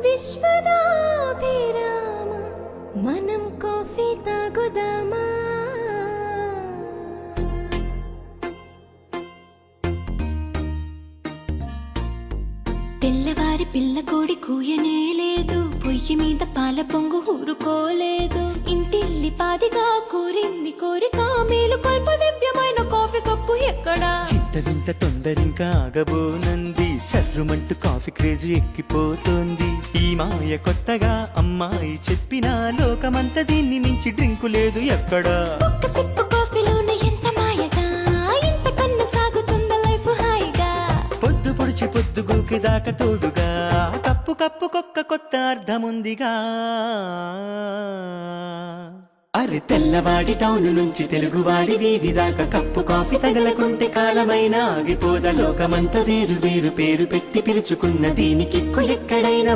విశ్వదాభిరామ మనం కాఫీ తాగుదామా? తెల్లవారి పిల్ల కోడి కూయనే లేదు, పొయ్యి మీద పాల పొంగు ఊరుకోలేదు. ఇంటిల్లి పాదిగా కోరింది కోరిక, మేలు కల్ప దివ్యమైన కాఫీ కప్పు ఎక్కడా? ఇంత వింత తొందరింకా ఆగబోనంది, సర్రుమంటూ కాఫీ క్రేజు ఎక్కిపోతోంది. ఈ మాయ కొత్తగా అమ్మాయి చెప్పినా, లోకమంతా దీన్ని మించి డ్రింకు లేదు ఎక్కడా. ఒక్క సిప్పు కాఫీలోనే ఎంత మాయగా, ఇంతకన్నా సాగుతుందా లైఫ్ హాయిగా. పొద్దు పొడిచి పొద్దు గూకి దాకా తోడుగా, కప్పు కప్పుకొక్క కొత్త అర్థముందిగా. అరే తెల్లవాడి టౌన్ నుంచి తెలుగువాడి వీధి దాకా కప్పు కాఫీ తగలకుంటే కాలమైనా ఆగిపోదా. లోకమంతా వేరు వేరు పేరు పెట్టి పిలుచుకున్న దీనికిక్కు ఎక్కడైనా